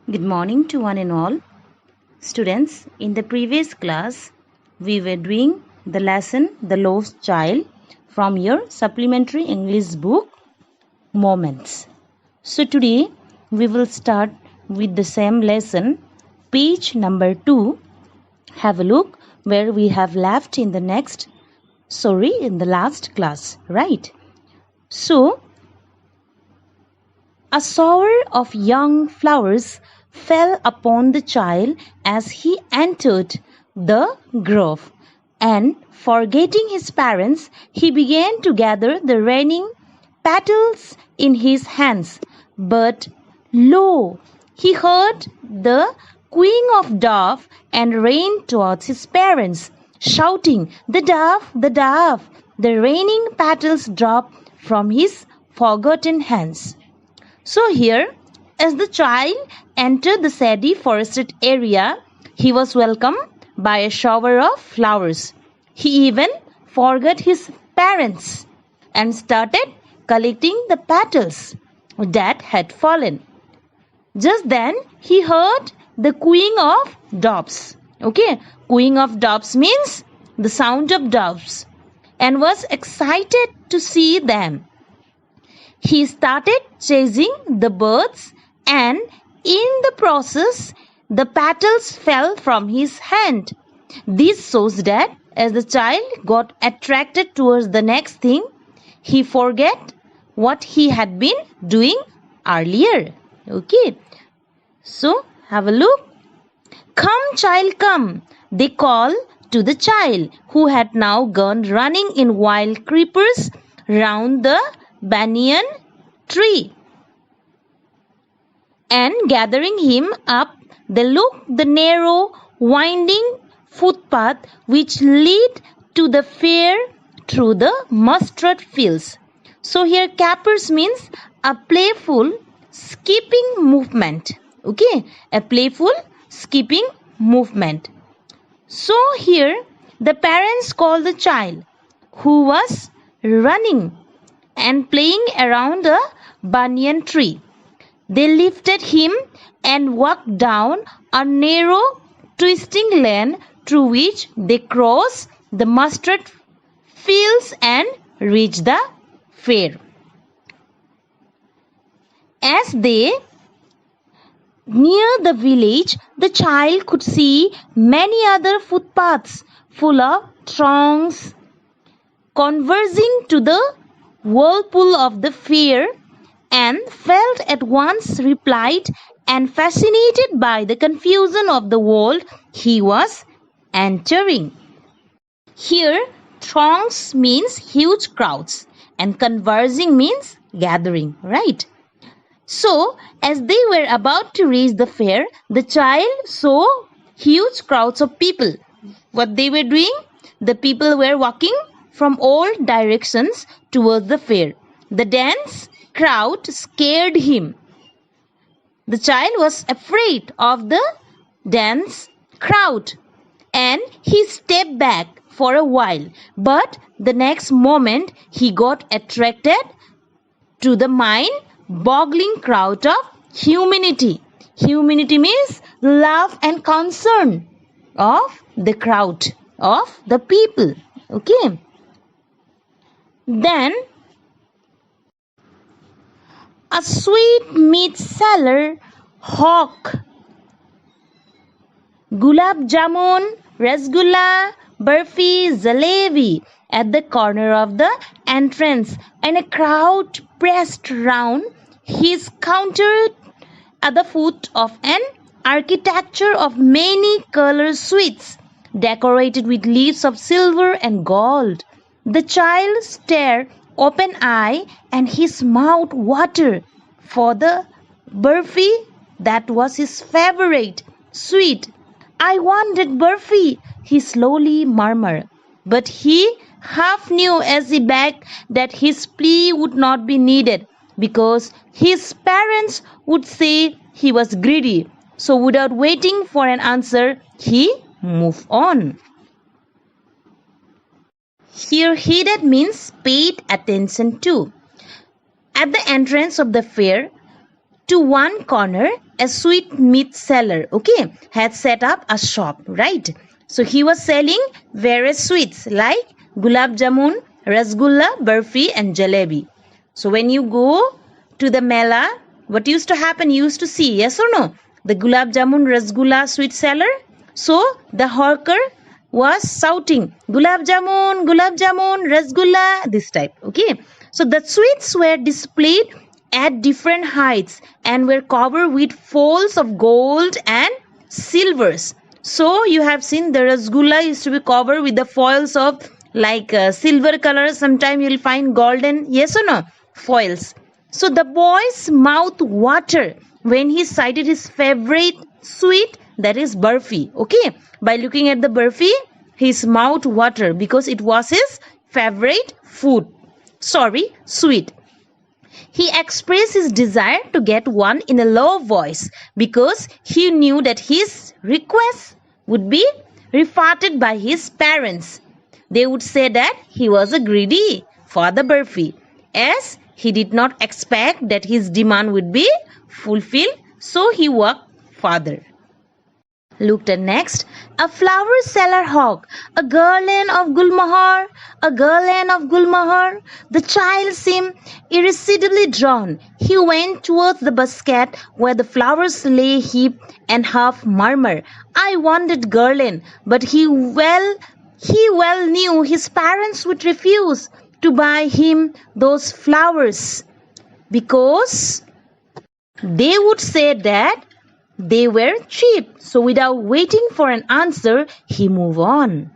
Good morning to one and all. Students, in the previous class, we were doing the lesson The Lost Child from your supplementary English book, Moments. So today, we will start with the same lesson, page number 2. Have a look where we have left in the last class, right? So, a shower of young flowers fell upon the child as he entered the grove, and forgetting his parents, he began to gather the raining petals in his hands. But lo, he heard the cooing of dove and ran towards his parents, shouting, "The dove, the dove!" The raining petals dropped from his forgotten hands. So here, as the child entered the shady forested area, he was welcomed by a shower of flowers. He even forgot his parents and started collecting the petals that had fallen. Just then, he heard the cooing of doves. Okay, cooing of doves means the sound of doves, and was excited to see them. He started chasing the birds, and in the process, the petals fell from his hand. This shows that as the child got attracted towards the next thing, he forget what he had been doing earlier. Okay, so have a look. "Come, child, come," they call to the child, who had now gone running in wild creepers round the banyan tree. And gathering him up, they looked the narrow, winding footpath which led to the fair through the mustard fields. So here capers means a playful skipping movement. Okay, a playful skipping movement. So here the parents called the child, who was running and playing around a banyan tree. They lifted him and walked down a narrow, twisting lane through which they crossed the mustard fields and reached the fair. As they near the village, the child could see many other footpaths full of throngs converging to the whirlpool of the fair, and felt at once repelled and fascinated by the confusion of the world he was entering. Here, throngs means huge crowds and converging means gathering, right? So, as they were about to reach the fair, the child saw huge crowds of people. What they were doing? The people were walking from all directions towards the fair. The dense crowd scared him. The child was afraid of the dense crowd, and he stepped back for a while. But the next moment he got attracted to the mind-boggling crowd of humanity. Humanity means love and concern of the crowd, of the people. Okay. Then a sweet meat seller hawk gulab jamun, rasgulla, barfi, jalebi at the corner of the entrance, and a crowd pressed round his counter at the foot of an architecture of many colored sweets decorated with leaves of silver and gold. The child stared open-eyed, and his mouth watered for the barfi that was his favorite sweet. "I wanted barfi," he slowly murmured, but he half knew as he begged that his plea would not be needed, because his parents would say he was greedy. So without waiting for an answer, he moved on. Here, heeded means paid attention to. At the entrance of the fair, to one corner, a sweet meat seller, okay, had set up a shop, right? So he was selling various sweets like gulab jamun, rasgulla, barfi and jalebi. So when you go to the mela, what used to happen? You used to see, yes or no? The gulab jamun, rasgulla sweet seller. So the hawker was shouting gulab jamun, rasgulla, this type, okay? So the sweets were displayed at different heights and were covered with folds of gold and silvers. So you have seen the rasgulla used to be covered with the foils of like silver color. Sometimes you will find golden, yes or no, foils. So the boy's mouth watered when he sighted his favorite sweet, that is barfi. Okay, by looking at the barfi, his mouth watered because it was his favorite food. Sorry, sweet. He expressed his desire to get one in a low voice because he knew that his request would be refuted by his parents. They would say that he was a greedy for the barfi, as he did not expect that his demand would be fulfilled, so he worked further. Looked at next, a flower seller hawk, a garland of Gulmohar, a garland of Gulmohar. The child seemed irresistibly drawn. He went towards the basket where the flowers lay heaped and half murmured, I wanted garland, but he well knew his parents would refuse to buy him those flowers because they would say that they were cheap. So without waiting for an answer, he moved on.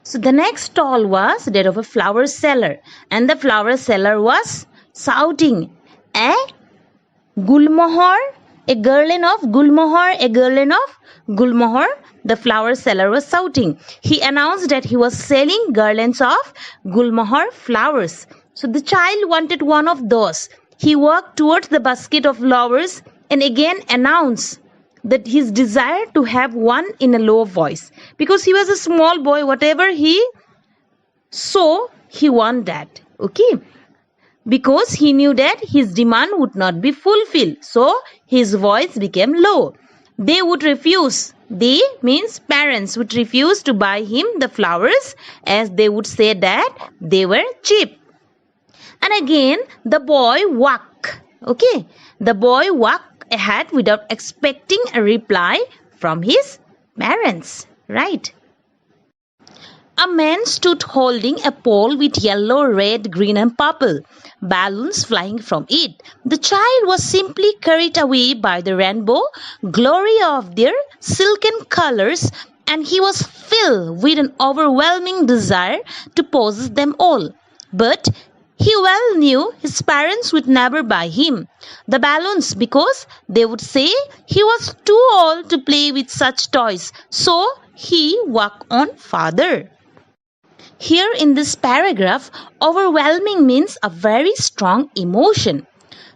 So the next stall was that of a flower seller, and the flower seller was shouting, Gulmohar, a garland of Gulmohar, a garland of Gulmohar. The flower seller was shouting. He announced that he was selling garlands of Gulmohar flowers. So the child wanted one of those. He walked towards the basket of flowers and again announced that his desire to have one in a low voice, because he was a small boy, whatever he saw, he wanted that, okay, because he knew that his demand would not be fulfilled, so his voice became low. They would refuse, they means parents would refuse to buy him the flowers, as they would say that they were cheap. And again the boy walked, okay, the boy walked ahead without expecting a reply from his parents, right? A man stood holding a pole with yellow, red, green and purple balloons flying from it. The child was simply carried away by the rainbow glory of their silken colors, and he was filled with an overwhelming desire to possess them all. But he well knew his parents would never buy him the balloons because they would say he was too old to play with such toys. So he walked on further. Here in this paragraph, overwhelming means a very strong emotion.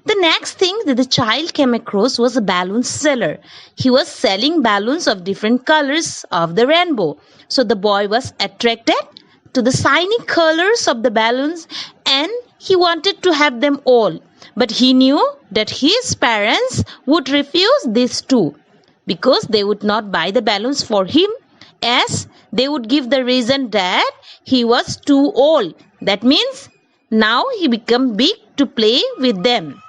The next thing that the child came across was a balloon seller. He was selling balloons of different colors of the rainbow. So the boy was attracted to the shiny colors of the balloons and he wanted to have them all. But he knew that his parents would refuse this too, because they would not buy the balloons for him, as they would give the reason that he was too old. That means now he became big to play with them.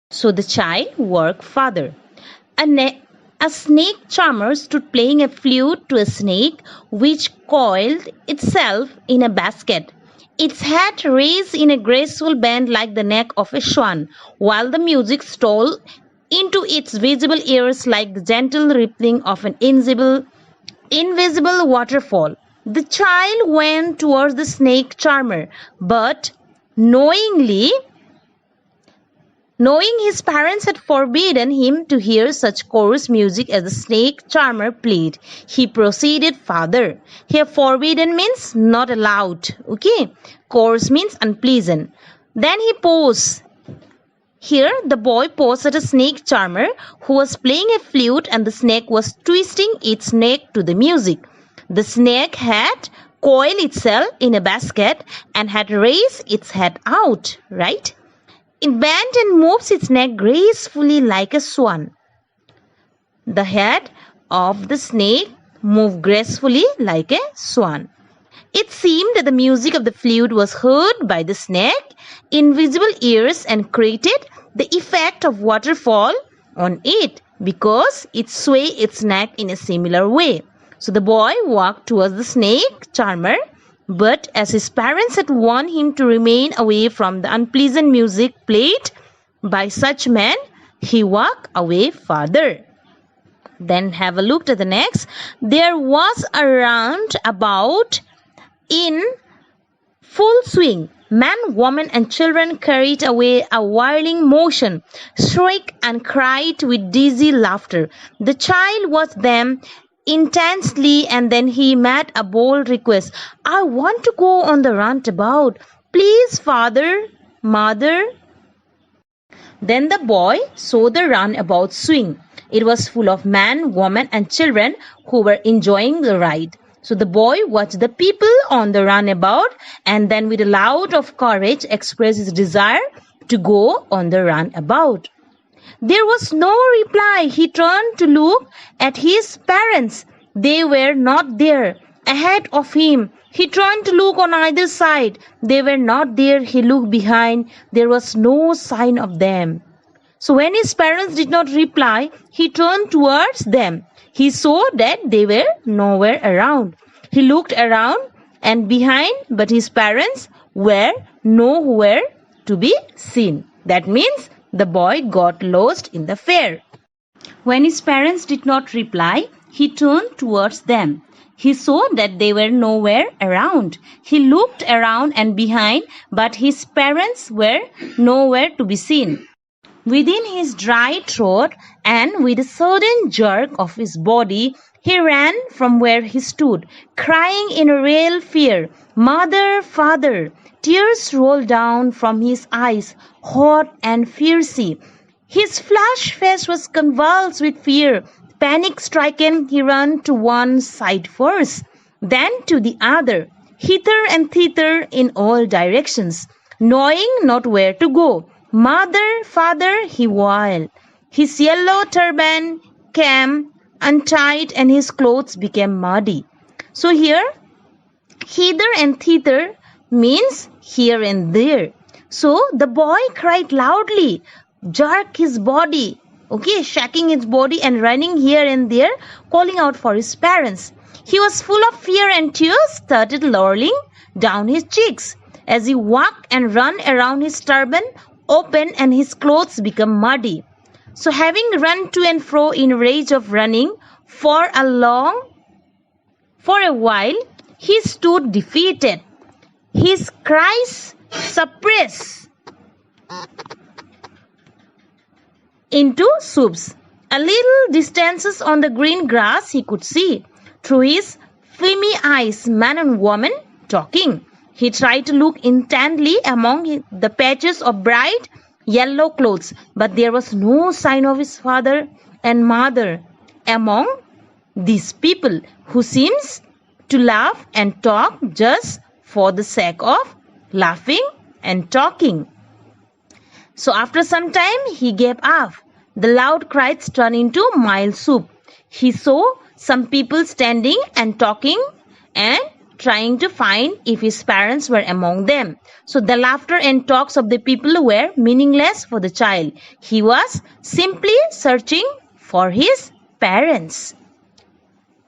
So the child worked further. A snake charmer stood playing a flute to a snake which coiled itself in a basket. Its head raised in a graceful bend like the neck of a swan, while the music stole into its visible ears like the gentle rippling of an invisible waterfall. The child went towards the snake charmer, but knowing his parents had forbidden him to hear such coarse music as the snake charmer played, he proceeded further. Here forbidden means not allowed, okay? Coarse means unpleasant. Then he paused. Here the boy paused at a snake charmer who was playing a flute, and the snake was twisting its neck to the music. The snake had coiled itself in a basket and had raised its head out, right? It bends and moves its neck gracefully like a swan. The head of the snake moved gracefully like a swan. It seemed that the music of the flute was heard by the snake invisible ears and created the effect of waterfall on it because it swayed its neck in a similar way. So the boy walked towards the snake charmer, but as his parents had warned him to remain away from the unpleasant music played by such men, he walked away farther. Then have a look at the next. There was a roundabout in full swing. Man, woman, and children carried away a whirling motion, shrieked and cried with dizzy laughter. The child watched them intensely, and then he made a bold request. I want to go on the roundabout. Please, father, mother. Then the boy saw the runabout swing. It was full of men, women, and children who were enjoying the ride. So the boy watched the people on the runabout and then with a loud of courage expressed his desire to go on the runabout. There was no reply. He turned to look at his parents. They were not there. Ahead of him, he turned to look on either side. They were not there. He looked behind. There was no sign of them. So when his parents did not reply, he turned towards them. He saw that they were nowhere around. He looked around and behind, but his parents were nowhere to be seen. That means the boy got lost in the fair. When his parents did not reply, he turned towards them. He saw that they were nowhere around. He looked around and behind, but his parents were nowhere to be seen. Within his dry throat and with a sudden jerk of his body, he ran from where he stood, crying in real fear, Mother, Father! Tears rolled down from his eyes, hot and fierce. His flushed face was convulsed with fear. Panic-stricken, he ran to one side first, then to the other, hither and thither in all directions, knowing not where to go. Mother, father, he wailed. His yellow turban came untied and his clothes became muddy. So here, hither and thither means here and there. So the boy cried loudly, jerked his body, shaking his body and running here and there, calling out for his parents. He was full of fear and tears started rolling down his cheeks. As he walked and ran around, his turban open and his clothes become muddy. So having run to and fro in rage of running for a while, he stood defeated. His cries suppressed into sobs. A little distances on the green grass he could see through his filmy eyes man and woman talking. He tried to look intently among the patches of bright yellow clothes, but there was no sign of his father and mother among these people who seems to laugh and talk just for the sake of laughing and talking. So after some time, he gave up. The loud cries turned into mild soup. He saw some people standing and talking and trying to find if his parents were among them. So the laughter and talks of the people were meaningless for the child. He was simply searching for his parents.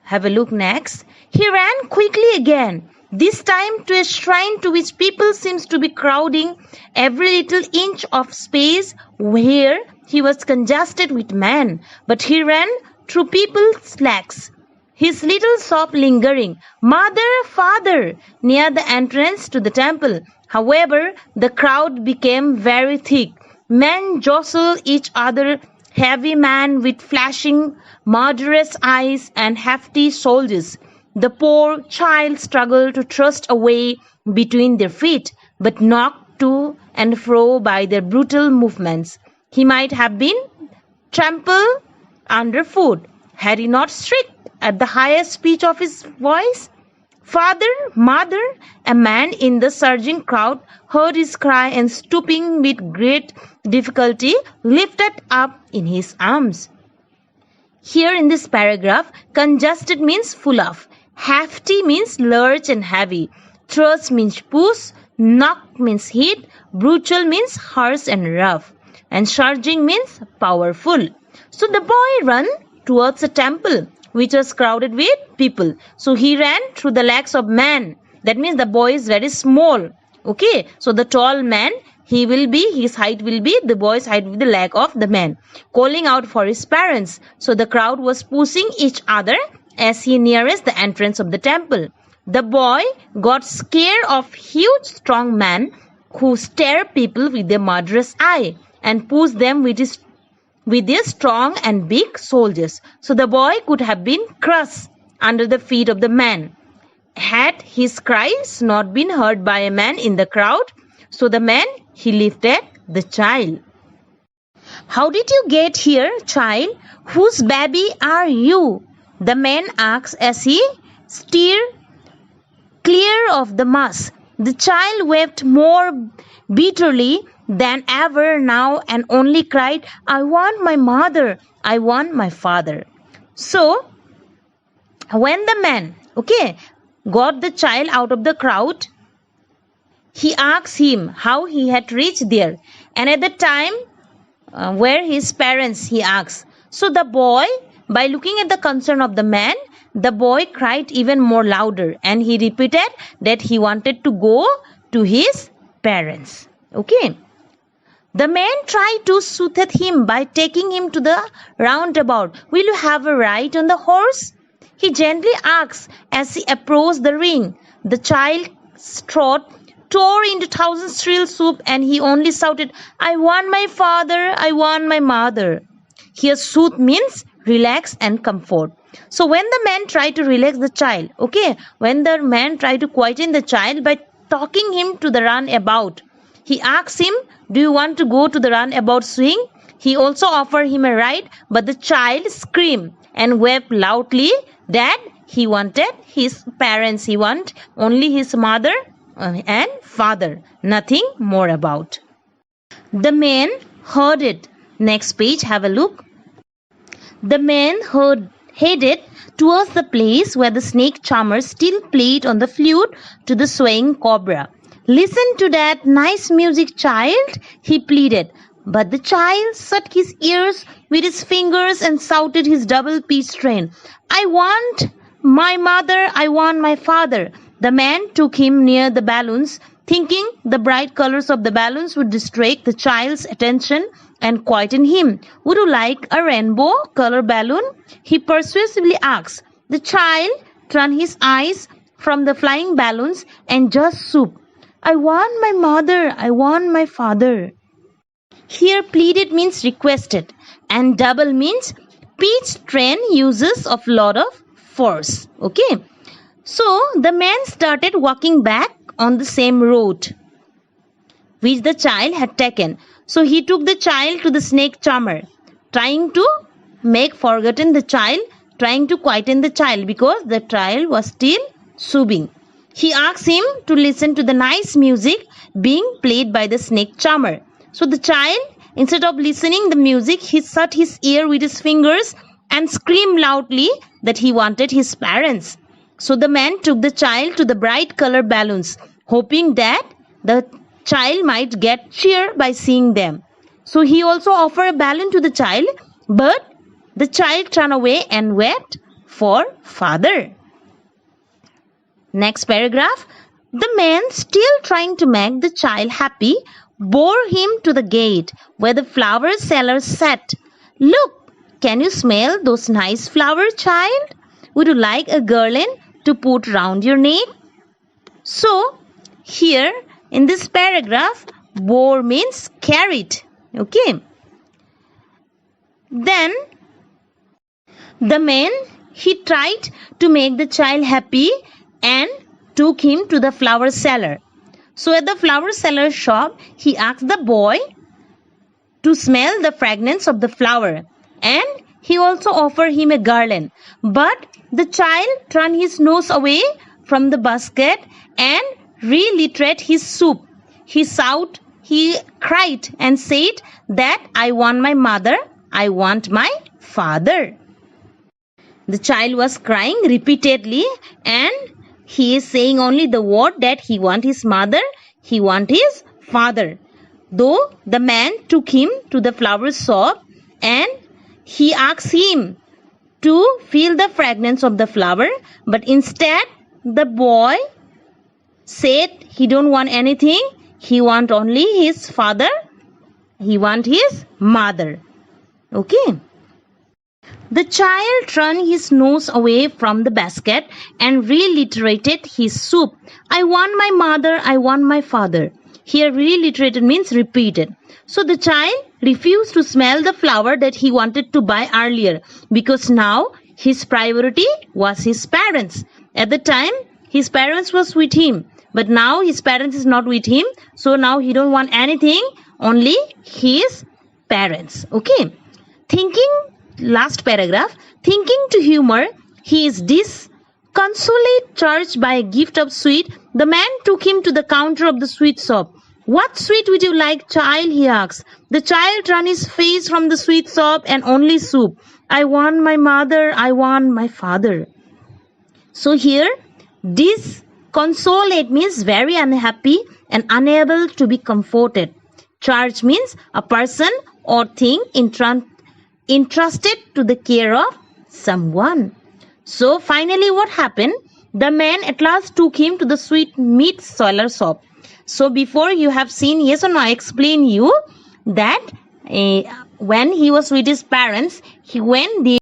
Have a look next. He ran quickly again, this time to a shrine to which people seems to be crowding every little inch of space where he was congested with men. But he ran through people's slacks, his little shop lingering, Mother, Father, near the entrance to the temple. However, the crowd became very thick. Men jostled each other, heavy men with flashing, murderous eyes and hefty shoulders. The poor child struggled to thrust away between their feet, but knocked to and fro by their brutal movements. He might have been trampled underfoot had he not shrieked at the highest pitch of his voice, Father, mother, a man in the surging crowd heard his cry and stooping with great difficulty lifted up in his arms. Here in this paragraph, congested means full of, hefty means large and heavy, thrust means push, knock means hit, brutal means harsh and rough, and surging means powerful. So the boy ran towards a temple which was crowded with people. So he ran through the legs of man. That means the boy is very small. Okay, so the tall man, his height will be the boy's height with the leg of the man, calling out for his parents. So the crowd was pushing each other as he nearest the entrance of the temple. The boy got scared of huge strong man who stare people with a murderous eye and pushed them with their strong and big soldiers. So the boy could have been crushed under the feet of the man had his cries not been heard by a man in the crowd. So the man, he lifted the child. How did you get here, child? Whose baby are you? The man asked as he steered clear of the mass. The child wept more bitterly than ever now and only cried, I want my mother, I want my father. So, when the man, got the child out of the crowd, he asked him how he had reached there. And at the time, where his parents, he asked. So the boy, by looking at the concern of the man, the boy cried even more louder and he repeated that he wanted to go to his parents. Okay. The man tried to soothe him by taking him to the roundabout. Will you have a ride on the horse? He gently asked as he approached the ring. The child's throat tore into thousand shrill soup and he only shouted, I want my father, I want my mother. Here soothe means relax and comfort. So when the man tried to relax the child, when the man tried to quieten the child by talking him to the runabout, he asked him, do you want to go to the runabout swing? He also offered him a ride, but the child screamed and wept loudly that he wanted his parents. He wanted only his mother and father, nothing more about. The man heard it. Next page, have a look. The man headed towards the place where the snake charmer still played on the flute to the swaying cobra. Listen to that nice music, child, he pleaded. But the child shut his ears with his fingers and shouted his double pitched strain. I want my mother, I want my father. The man took him near the balloons, thinking the bright colors of the balloons would distract the child's attention and quieten him. Would you like a rainbow color balloon? He persuasively asked. The child turned his eyes from the flying balloons and just sobbed. I want my mother, I want my father. Here pleaded means requested and double means pitched strain uses of lot of force. So the man started walking back on the same road which the child had taken. So he took the child to the snake charmer, trying to make forgotten the child, trying to quieten the child because the child was still sobbing. He asked him to listen to the nice music being played by the snake charmer. So the child, instead of listening the music, he shut his ear with his fingers and screamed loudly that he wanted his parents. So the man took the child to the bright colored balloons, hoping that the child might get cheer by seeing them. So he also offered a balloon to the child, but the child ran away and wept for father. Next paragraph. The man, still trying to make the child happy, bore him to the gate where the flower seller sat. Look, can you smell those nice flowers, child? Would you like a garland to put round your neck? So, here in this paragraph, bore means carried. Then, the man, he tried to make the child happy and took him to the flower seller. So at the flower seller's shop, he asked the boy to smell the fragrance of the flower, and he also offered him a garland. But the child turned his nose away from the basket and reliterate his soup. He cried and said that I want my mother, I want my father. The child was crying repeatedly and he is saying only the word that he want his mother, he want his father. Though the man took him to the flower shop and he asked him to feel the fragrance of the flower, but instead the boy said he don't want anything, he want only his father, he want his mother. Okay. The child turned his nose away from the basket and reliterated his soup. I want my mother, I want my father. Here reliterated means repeated. So the child refused to smell the flower that he wanted to buy earlier because now his priority was his parents. At the time his parents was with him, but now his parents is not with him. So now he don't want anything, only his parents. Okay. Last paragraph. Thinking to humor his disconsolate charge by a gift of sweet, the man took him to the counter of the sweet shop. What sweet would you like, child? He asked. The child turned his face from the sweet shop and only soup. I want my mother, I want my father. So here, disconsolate means very unhappy and unable to be comforted. Charge means a person or thing entrusted to the care of someone. So finally what happened? The man at last took him to the sweet meat seller shop. So before you have seen, yes or no, I explain you that when he was with his parents, when they